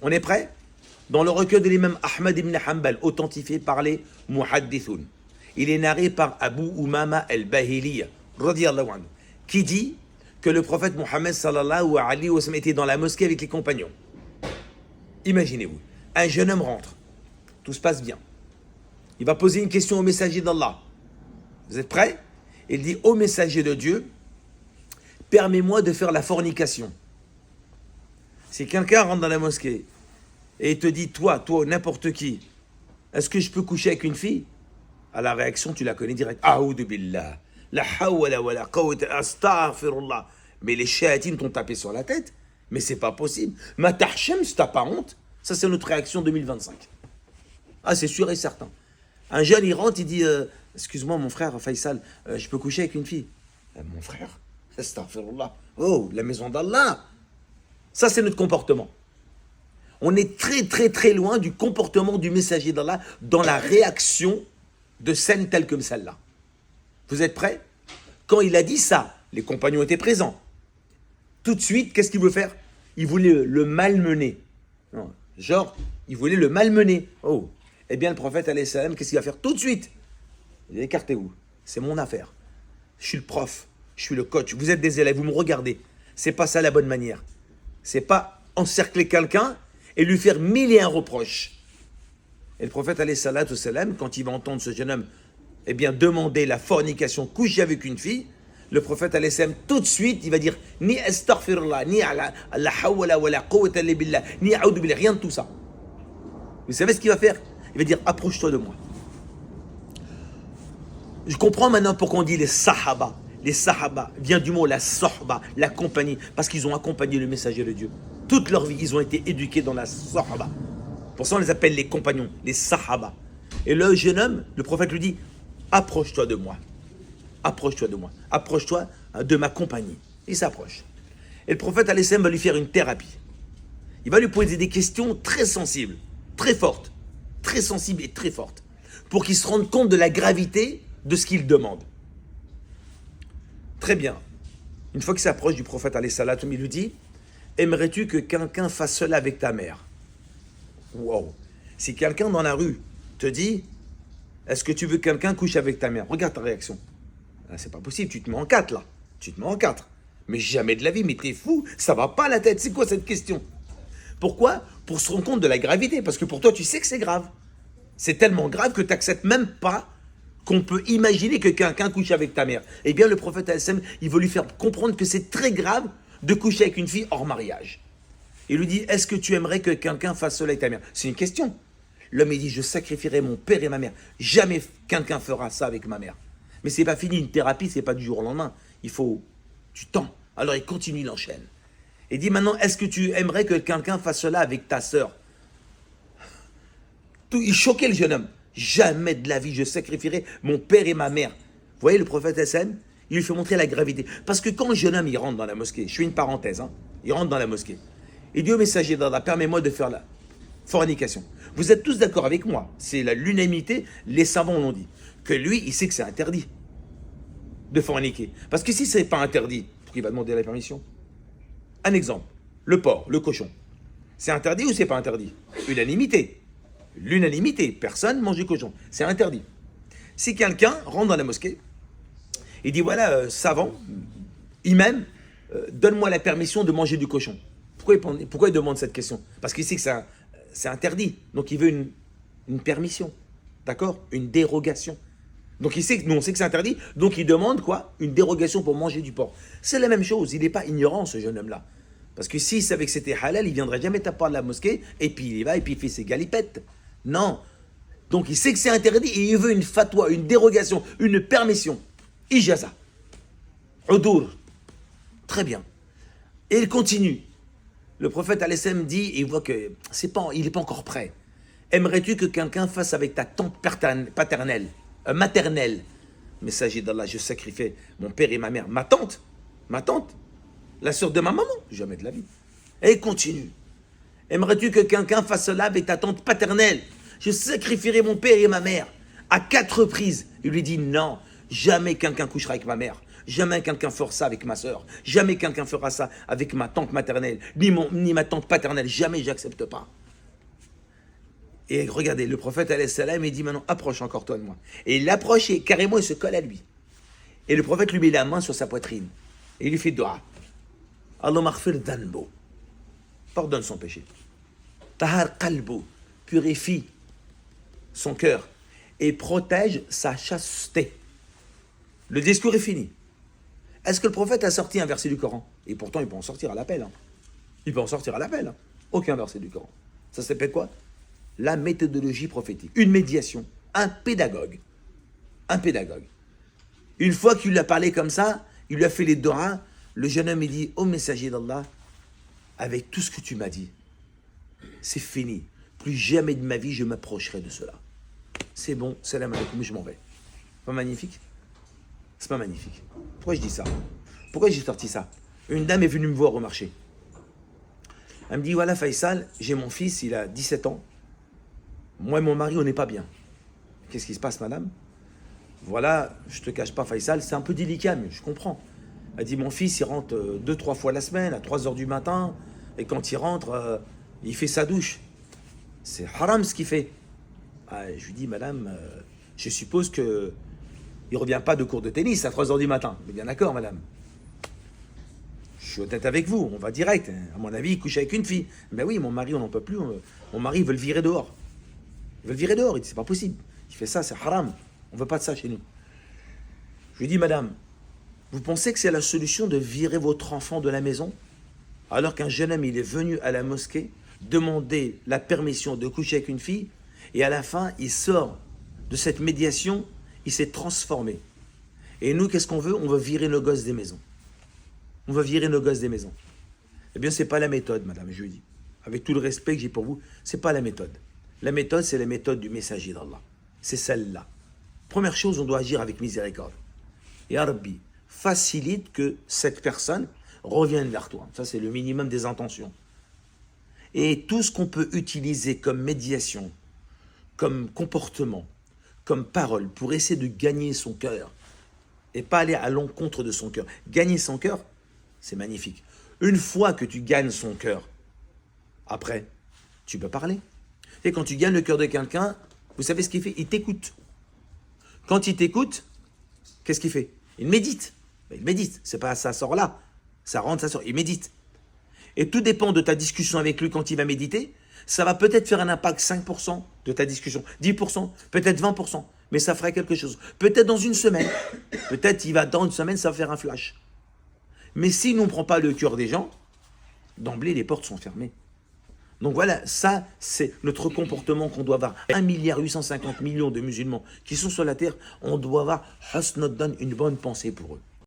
On est prêt? Dans le recueil de l'imam Ahmad ibn Hanbal, authentifié par les Muhaddithoun, il est narré par Abu Umama al-Bahili, radiyallahu anhu, qui dit que le prophète Mohammed sallallahu alayhi wa sallam était dans la mosquée avec les compagnons. Imaginez-vous, un jeune homme rentre, tout se passe bien. Il va poser une question au messager d'Allah. Vous êtes prêts? Il dit, ô messager de Dieu, permets-moi de faire la fornication. Si quelqu'un rentre dans la mosquée et il te dit, toi, n'importe qui, est-ce que je peux coucher avec une fille? À la réaction, tu la connais direct. A'oudhu billah, la hawla wa la qawwata, astaghfirullah. Mais les chéatines t'ont tapé sur la tête. Mais c'est pas possible. Ma tahshem, si t'as pas honte, ça c'est notre réaction 2025. Ah, c'est sûr et certain. Un jeune, il rentre, il dit, excuse-moi mon frère Faisal, je peux coucher avec une fille? Mon frère, astaghfirullah. Oh, la maison d'Allah. Ça c'est notre comportement. On est très loin du comportement du messager d'Allah dans la réaction de scènes telles comme celle-là. Vous êtes prêts? Quand il a dit ça, les compagnons étaient présents. Tout de suite, qu'est-ce qu'il veut faire? Il voulait le malmener. Non, genre, il voulait le malmener. Oh, eh bien le prophète, alayhi salam, qu'est-ce qu'il va faire tout de suite? Il dit, écartez-vous, c'est mon affaire. Je suis le prof, je suis le coach, vous êtes des élèves, vous me regardez. C'est pas ça la bonne manière. C'est pas encercler quelqu'un et lui faire mille et un reproches. Et le prophète, alayhi salam, quand il va entendre ce jeune homme, eh bien, demander la fornication, coucher avec une fille, le prophète, alayhi salam, tout de suite, il va dire, ni astaghfirullah, ni la hawla wa la quwwata illa billah, ni a'udhu billah, rien de tout ça. Vous savez ce qu'il va faire? Il va dire, approche-toi de moi. Je comprends maintenant pourquoi on dit les sahaba. Les sahaba vient du mot la sohba, la compagnie, parce qu'ils ont accompagné le messager de Dieu. Toute leur vie, ils ont été éduqués dans la sohba. Pour ça, on les appelle les compagnons, les sahaba. Et le jeune homme, le prophète lui dit, approche-toi de moi. Approche-toi de moi. Approche-toi de ma compagnie. Il s'approche. Et le prophète alayhi salam va lui faire une thérapie. Il va lui poser des questions très sensibles, très fortes, très sensibles et très fortes, pour qu'il se rende compte de la gravité de ce qu'il demande. Très bien. Une fois qu'il s'approche du prophète alayhi salam, il lui dit, aimerais-tu que quelqu'un fasse cela avec ta mère? Wow. Si quelqu'un dans la rue te dit, est-ce que tu veux que quelqu'un couche avec ta mère? Regarde ta réaction. Ah, c'est pas possible, tu te mets en quatre là. Tu te mets en quatre. Mais jamais de la vie, mais t'es fou, ça va pas la tête. C'est quoi cette question? Pourquoi? Pour se rendre compte de la gravité. Parce que pour toi, tu sais que c'est grave. C'est tellement grave que tu n'acceptes même pas qu'on peut imaginer que quelqu'un couche avec ta mère. Eh bien, le prophète al-Sam, il veut lui faire comprendre que c'est très grave de coucher avec une fille hors mariage. Il lui dit, est-ce que tu aimerais que quelqu'un fasse cela avec ta mère? C'est une question. L'homme, il dit, je sacrifierai mon père et ma mère. Jamais quelqu'un fera ça avec ma mère. Mais c'est pas fini, une thérapie, c'est pas du jour au lendemain. Il faut du temps. Alors il continue, il enchaîne. Il dit maintenant, est-ce que tu aimerais que quelqu'un fasse cela avec ta sœur? Il choquait le jeune homme. Jamais de la vie, je sacrifierai mon père et ma mère. Vous voyez le prophète Hassan, il lui fait montrer la gravité. Parce que quand le jeune homme, il rentre dans la mosquée, je fais une parenthèse, hein, il rentre dans la mosquée. Il dit au messager d'Allah, permets-moi de faire la fornication. Vous êtes tous d'accord avec moi, c'est l'unanimité, les savants l'ont dit, que lui, il sait que c'est interdit de forniquer. Parce que si ce n'est pas interdit, pourquoi il va demander la permission? Un exemple, le porc, le cochon. C'est interdit ou c'est pas interdit? Unanimité. L'unanimité, personne mange du cochon. C'est interdit. Si quelqu'un rentre dans la mosquée, il dit voilà, savant, imam, donne-moi la permission de manger du cochon. Pourquoi il demande cette question? Parce qu'il sait que c'est interdit. Donc il veut une permission. D'accord? Une dérogation. Donc il sait que nous on sait que c'est interdit. Donc il demande quoi? Une dérogation pour manger du porc. C'est la même chose. Il n'est pas ignorant ce jeune homme-là. Parce que s'il savait que c'était halal, il ne viendrait jamais taper à la mosquée et puis il y va et puis il fait ses galipettes. Non. Donc il sait que c'est interdit et il veut une fatwa, une dérogation, une permission. Ijaza. Udur. Très bien. Et il continue. Le prophète al-Islam dit, il voit que il n'est pas encore prêt. Aimerais-tu que quelqu'un fasse avec ta tante paternelle, maternelle? Messager d'Allah, je sacrifie mon père et ma mère. Ma tante, la sœur de ma maman, jamais de la vie. Et il continue. Aimerais-tu que quelqu'un fasse cela avec ta tante paternelle? Je sacrifierai mon père et ma mère. À 4 reprises, il lui dit non, jamais quelqu'un couchera avec ma mère. Jamais quelqu'un fera ça avec ma sœur. Jamais quelqu'un fera ça avec ma tante maternelle, ni ma tante paternelle. Jamais, j'accepte pas. Et regardez, le prophète alayhi salam, il dit maintenant, approche encore toi de moi. Et il approche et carrément il se colle à lui. Et le prophète lui met la main sur sa poitrine. Et il lui fait dua. Allahumma aghfir dhanbo. Pardonne son péché. Tahar qalbo. Purifie son cœur. Et protège sa chasteté. Le discours est fini. Est-ce que le prophète a sorti un verset du Coran? Et pourtant, il peut en sortir à l'appel. Hein. Il peut en sortir à l'appel. Hein. Aucun verset du Coran. Ça s'appelle quoi? La méthodologie prophétique. Une médiation. Un pédagogue. Un pédagogue. Une fois qu'il lui a parlé comme ça, il lui a fait les doigts, le jeune homme il dit, ô messager d'Allah, avec tout ce que tu m'as dit, c'est fini. Plus jamais de ma vie je m'approcherai de cela. C'est bon, salam alaikum, je m'en vais. Pas magnifique? C'est pas magnifique. Pourquoi je dis ça? Pourquoi j'ai sorti ça? Une dame est venue me voir au marché. Elle me dit, voilà Faisal, j'ai mon fils, il a 17 ans. Moi et mon mari, on n'est pas bien. Qu'est-ce qui se passe, madame? Voilà, je te cache pas, Faisal, c'est un peu délicat, mais je comprends. Elle dit, mon fils, il rentre 2-3 fois la semaine, à 3 heures du matin, et quand il rentre, il fait sa douche. C'est haram ce qu'il fait. Je lui dis, madame, je suppose que il ne revient pas de cours de tennis à 3 heures du matin. Mais bien d'accord, madame. Je suis honnête avec vous, on va direct. À mon avis, il couche avec une fille. Mais oui, mon mari, on n'en peut plus. Mon mari, il veut le virer dehors. Il veut le virer dehors, il dit, c'est pas possible. Il fait ça, c'est haram. On ne veut pas de ça chez nous. Je lui dis, madame, vous pensez que c'est la solution de virer votre enfant de la maison alors qu'un jeune homme, il est venu à la mosquée demander la permission de coucher avec une fille et à la fin, il sort de cette médiation, il s'est transformé. Et nous, qu'est-ce qu'on veut? On veut virer nos gosses des maisons. On veut virer nos gosses des maisons. Eh bien, c'est pas la méthode, madame, je lui dis. Avec tout le respect que j'ai pour vous, c'est pas la méthode. La méthode, c'est la méthode du messager d'Allah. C'est celle-là. Première chose, on doit agir avec miséricorde. Ya Rabbi, facilite que cette personne revienne vers toi. Ça, c'est le minimum des intentions. Et tout ce qu'on peut utiliser comme médiation, comme comportement, comme parole, pour essayer de gagner son cœur, et pas aller à l'encontre de son cœur. Gagner son cœur, c'est magnifique. Une fois que tu gagnes son cœur, après, tu peux parler. Et quand tu gagnes le cœur de quelqu'un, vous savez ce qu'il fait? Il t'écoute. Quand il t'écoute, qu'est-ce qu'il fait? Il médite. Il médite. C'est pas ça sort là. Ça rentre, ça sort. Il médite. Et tout dépend de ta discussion avec lui quand il va méditer. Ça va peut-être faire un impact 5% de ta discussion, 10%, peut-être 20%, mais ça fera quelque chose. Peut-être dans une semaine. Peut-être il va dans une semaine, ça va faire un flash. Mais si nous ne prend pas le cœur des gens, d'emblée, les portes sont fermées. Donc voilà, ça, c'est notre comportement qu'on doit avoir. 1,850 milliard de musulmans qui sont sur la terre, on doit avoir, une bonne pensée pour eux.